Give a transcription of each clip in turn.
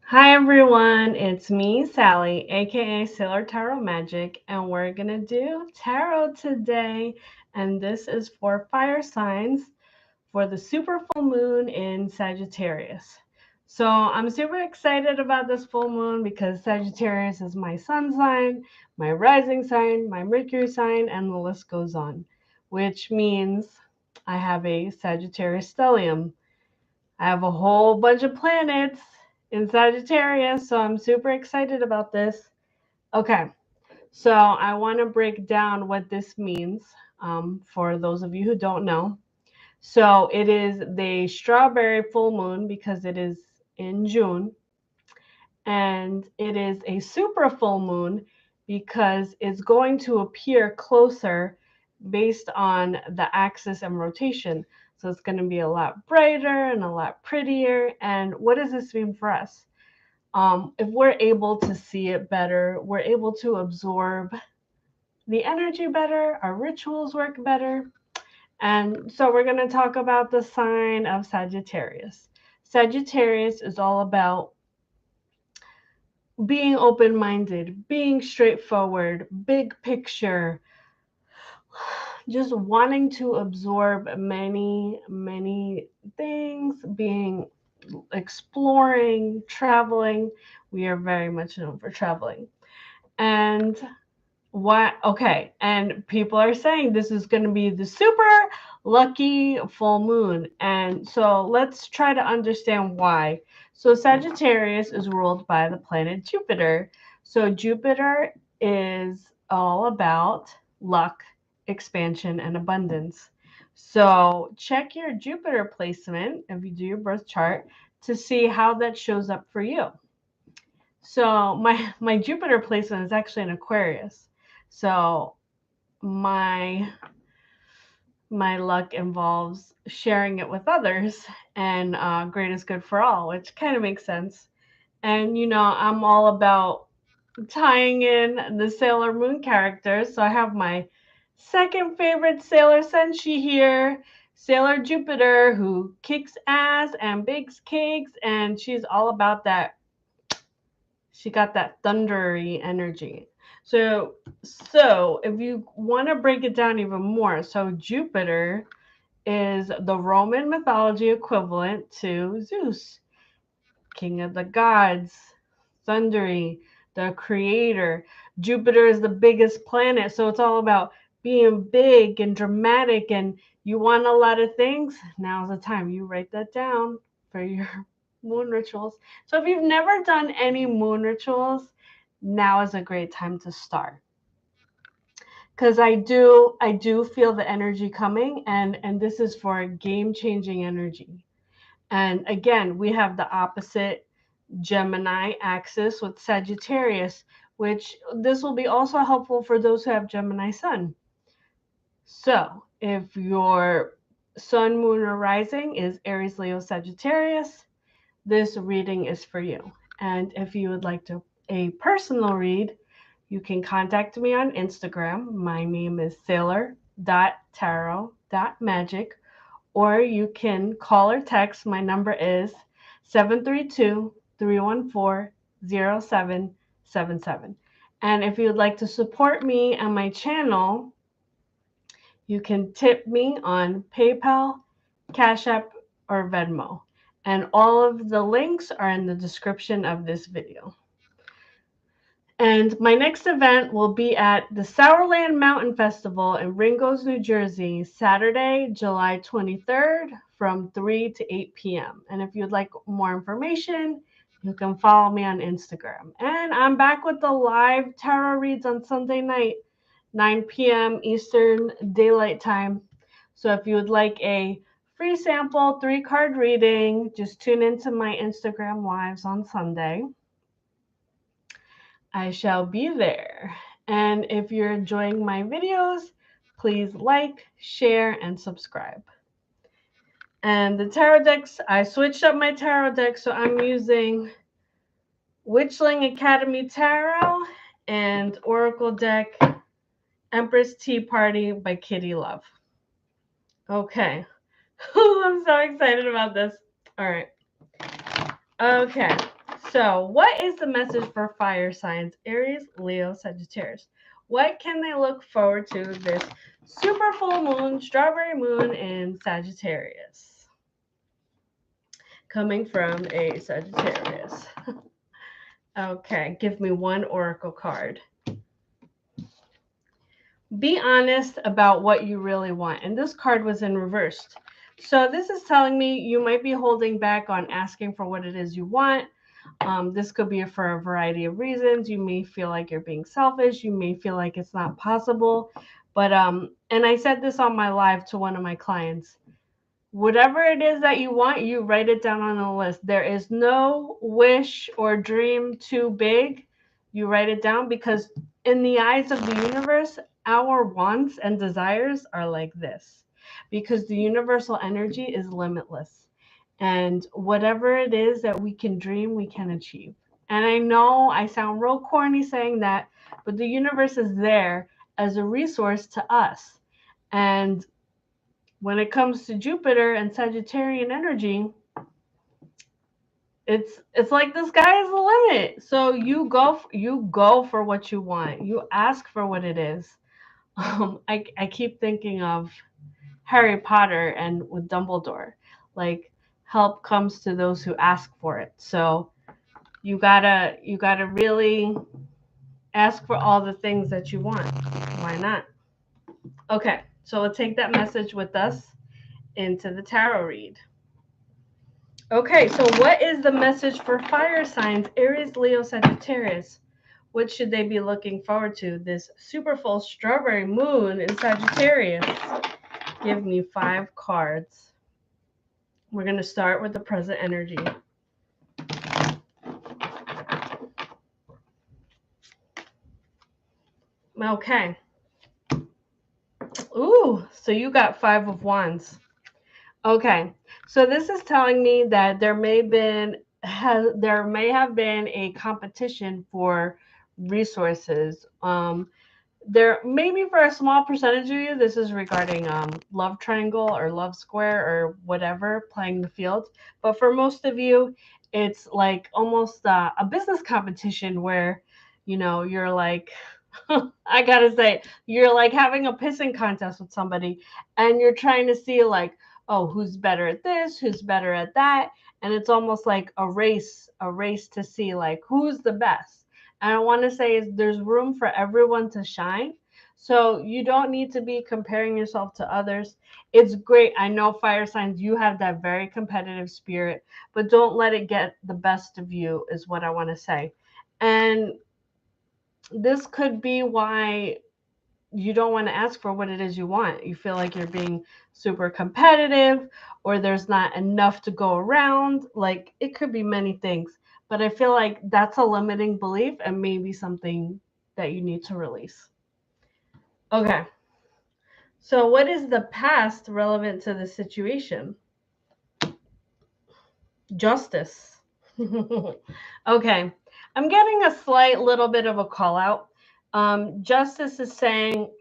Hi everyone, it's me, Sally, aka Sailor Tarot Magic, and we're gonna do tarot today. And this is for fire signs for the super full moon in Sagittarius. So I'm super excited about this full moon because Sagittarius is my sun sign, my rising sign, my Mercury sign, and the list goes on, which means I have a Sagittarius stellium. I have a whole bunch of planets in Sagittarius, so I'm super excited about this. Okay, so I want to break down what this means for those of you who don't know. So it is the strawberry full moon because it is in June, and it is a super full moon because it's going to appear closer based on the axis and rotation. So it's going to be a lot brighter and a lot prettier. And what does this mean for us? If we're able to see it better, we're able to absorb the energy better, our rituals work better. And so we're going to talk about the sign of Sagittarius. Sagittarius is all about being open minded, being straightforward, big picture, just wanting to absorb many things, being exploring, traveling. We are very much known for traveling. And okay, and people are saying this is going to be the super lucky full moon. And so let's try to understand why. So Sagittarius is ruled by the planet Jupiter. So Jupiter is all about luck, expansion, and abundance. So check your Jupiter placement if you do your birth chart to see how that shows up for you. So my Jupiter placement is actually in Aquarius. So my my luck involves sharing it with others, and great is good for all, which kind of makes sense. And I'm all about tying in the Sailor Moon characters. So I have my second favorite Sailor Senshi here, Sailor Jupiter, who kicks ass and bakes cakes, and she's all about that. She got that thundery energy. So if you want to break it down even more, so Jupiter is the Roman mythology equivalent to Zeus, king of the gods, thundery, the creator. Jupiter is the biggest planet, so it's all about being big and dramatic, and you want a lot of things. Now's the time. You write that down for your moon rituals. So if you've never done any moon rituals, now is a great time to start. Because I do feel the energy coming, and this is for game changing energy. And again, we have the opposite Gemini axis with Sagittarius, which this will be also helpful for those who have Gemini sun. So if your sun, moon, or rising is Aries, Leo, Sagittarius, this reading is for you. And if you would like a personal read, you can contact me on Instagram. My name is sailor.tarot.magic, or you can call or text. My number is 732-314-0777. And if you'd like to support me and my channel, you can tip me on PayPal, Cash App, or Venmo. And all of the links are in the description of this video. And my next event will be at the Sourland Mountain Festival in Ringgoes, New Jersey, Saturday, July 23rd from 3 to 8 p.m. And if you'd like more information, you can follow me on Instagram. And I'm back with the live tarot reads on Sunday night, 9 p.m. Eastern Daylight Time. So if you would like a free sample 3-card reading, just tune into my Instagram lives on Sunday. I shall be there. And if you're enjoying my videos, please like, share, and subscribe. And the tarot decks, I switched up my tarot deck, so I'm using Witchling Academy Tarot and Oracle deck Empress Tea Party by Kitty Love. Okay. I'm so excited about this. All right. Okay. So, what is the message for fire signs? Aries, Leo, Sagittarius. What can they look forward to this super full moon, strawberry moon in Sagittarius? Coming from a Sagittarius. Okay, give me one oracle card. Be honest about what you really want. And this card was in reversed. So this is telling me you might be holding back on asking for what it is you want. This could be for a variety of reasons. You may feel like you're being selfish. You may feel like it's not possible. But and I said this on my live to one of my clients. Whatever it is that you want, you write it down on a list. There is no wish or dream too big. You write it down because in the eyes of the universe, our wants and desires are like this because the universal energy is limitless. And whatever it is that we can dream, we can achieve. And I know I sound real corny saying that, but the universe is there as a resource to us. And when it comes to Jupiter and Sagittarian energy, it's like the sky is the limit. So you go for what you want. You ask for what it is. I keep thinking of Harry Potter and with Dumbledore, like help comes to those who ask for it. So you gotta really ask for all the things that you want. Why not? Okay, so we'll take that message with us into the tarot read. Okay, so what is the message for fire signs? Aries, Leo, Sagittarius. What should they be looking forward to? This super full strawberry moon in Sagittarius. Give me 5 cards. We're going to start with the present energy. Okay. Ooh, so you got 5 of Wands. Okay, so this is telling me that there may have been a competition for resources. There maybe for a small percentage of you, this is regarding love triangle or love square or whatever playing the field. But for most of you, it's like almost a business competition where you're like I gotta say, you're like having a pissing contest with somebody and you're trying to see like, oh, who's better at this, who's better at that. And it's almost like a race to see like who's the best. And I want to say is there's room for everyone to shine. So you don't need to be comparing yourself to others. It's great. I know fire signs, you have that very competitive spirit, but don't let it get the best of you, is what I want to say. And this could be why you don't want to ask for what it is you want. You feel like you're being super competitive or there's not enough to go around. Like it could be many things, but I feel like that's a limiting belief and maybe something that you need to release. Okay. So, what is the past relevant to the situation? Justice. Okay. I'm getting a slight little bit of a call out. Justice is saying,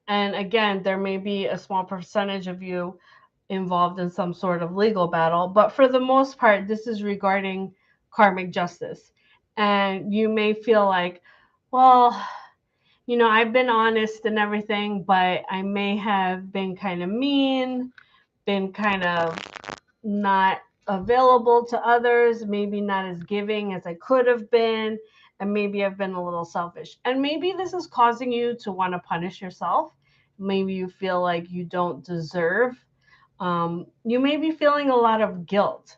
and again, there may be a small percentage of you involved in some sort of legal battle, but for the most part, this is regarding karmic justice. And you may feel like, well, I've been honest and everything, but I may have been kind of mean, been kind of not available to others, maybe not as giving as I could have been, and maybe I've been a little selfish. And maybe this is causing you to want to punish yourself. Maybe you feel like you don't deserve. You may be feeling a lot of guilt.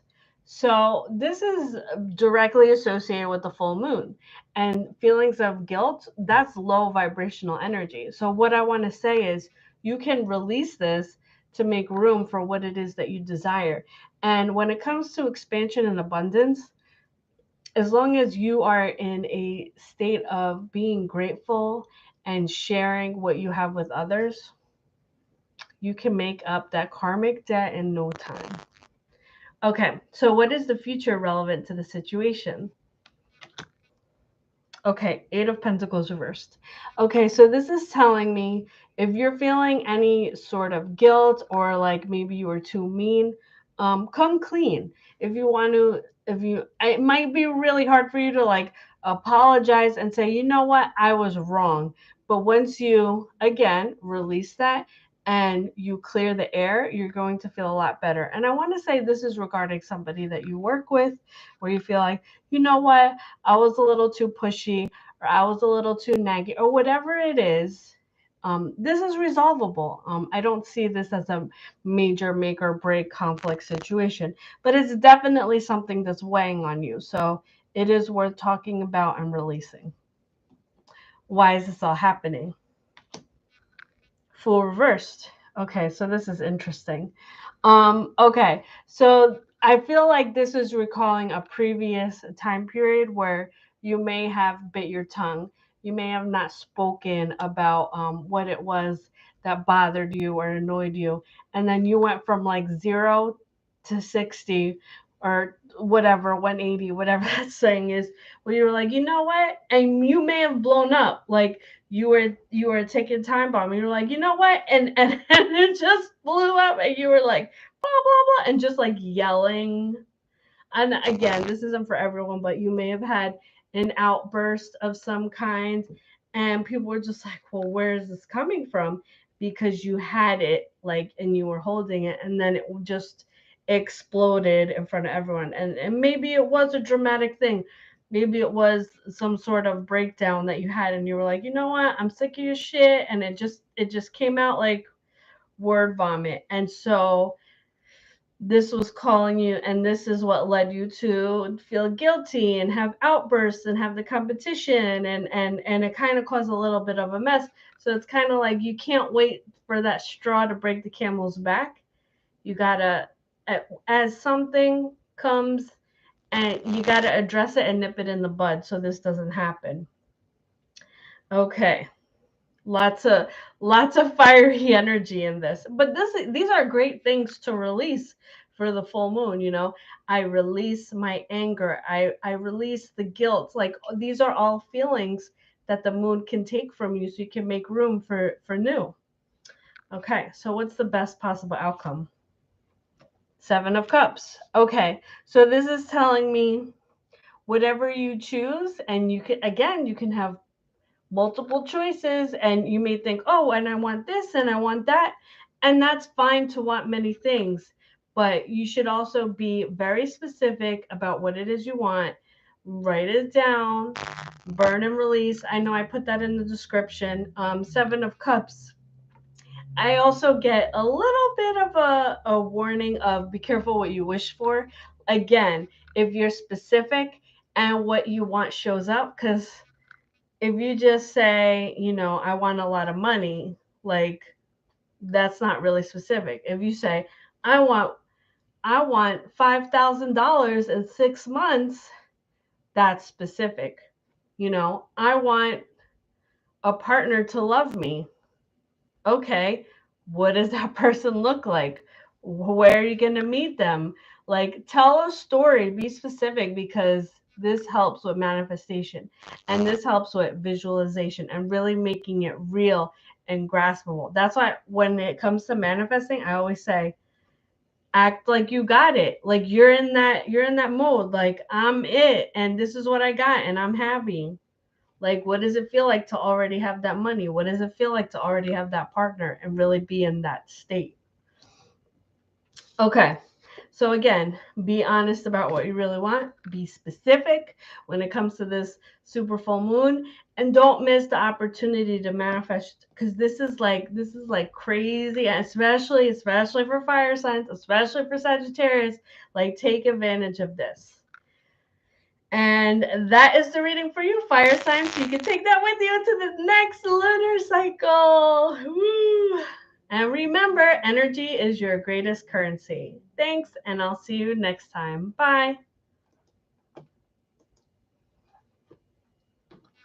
So, this is directly associated with the full moon. And feelings of guilt, that's low vibrational energy. So, what I want to say is you can release this to make room for what it is that you desire. And when it comes to expansion and abundance, as long as you are in a state of being grateful and sharing what you have with others, you can make up that karmic debt in no time. Okay, so what is the future relevant to the situation? Okay, 8 of Pentacles reversed. Okay, so this is telling me if you're feeling any sort of guilt or like maybe you were too mean, come clean. If you want to it might be really hard for you to like apologize and say, you know what, I was wrong. But once you again release that and you clear the air, you're going to feel a lot better. And I want to say this is regarding somebody that you work with, where you feel like, you know what, I was a little too pushy, or I was a little too naggy, or whatever it is. This is resolvable. I don't see this as a major make or break conflict situation, but it's definitely something that's weighing on you. So it is worth talking about and releasing. Why is this all happening? Full reversed. Okay, so this is interesting. Okay, so I feel like this is recalling a previous time period where you may have bit your tongue. You may have not spoken about what it was that bothered you or annoyed you. And then you went from like 0 to 60 or whatever, 180, whatever that saying is, where you were like, you know what? And you may have blown up. Like you were taking time bomb and you're like, you know what? And it just blew up and you were like, blah blah blah, and just like yelling. And again, this isn't for everyone, but you may have had an outburst of some kind, and people were just like, well, where is this coming from? Because you had it like and you were holding it, and then it just exploded in front of everyone. And maybe it was a dramatic thing. Maybe it was some sort of breakdown that you had and you were like, you know what, I'm sick of your shit, and it just came out like word vomit. And so this was calling you, and this is what led you to feel guilty and have outbursts and have the competition, and it kind of caused a little bit of a mess. So it's kind of like you can't wait for that straw to break the camel's back. You gotta, as something comes, and you gotta address it and nip it in the bud so this doesn't happen. Okay. Lots of fiery energy in this, but these are great things to release for the full moon. I release my anger, I release the guilt. Like, these are all feelings that the moon can take from you, so you can make room for new. Okay, so what's the best possible outcome? 7 of Cups. Okay, so this is telling me whatever you choose, and you can have multiple choices, and you may think, oh, and I want this and I want that, and that's fine to want many things, but you should also be very specific about what it is you want. Write it down. Burn and release. I know I put that in the description. 7 of Cups. I also get a little bit of a warning of be careful what you wish for. Again, if you're specific and what you want shows up, because if you just say, I want a lot of money, like, that's not really specific. If you say, I want $5,000 in 6 months, that's specific. I want a partner to love me. Okay, what does that person look like? Where are you going to meet them? Like, tell a story, be specific, because this helps with manifestation, and this helps with visualization and really making it real and graspable. That's why when it comes to manifesting, I always say, act like you got it. Like, you're in that mode, like, I'm it and this is what I got and I'm happy. Like, what does it feel like to already have that money? What does it feel like to already have that partner and really be in that state? Okay. So again, be honest about what you really want. Be specific when it comes to this super full moon, and don't miss the opportunity to manifest, because this is like crazy, especially for fire signs, especially for Sagittarius. Like, take advantage of this. And that is the reading for you, fire signs. So you can take that with you into the next lunar cycle. Woo! And remember, energy is your greatest currency. Thanks, and I'll see you next time. Bye.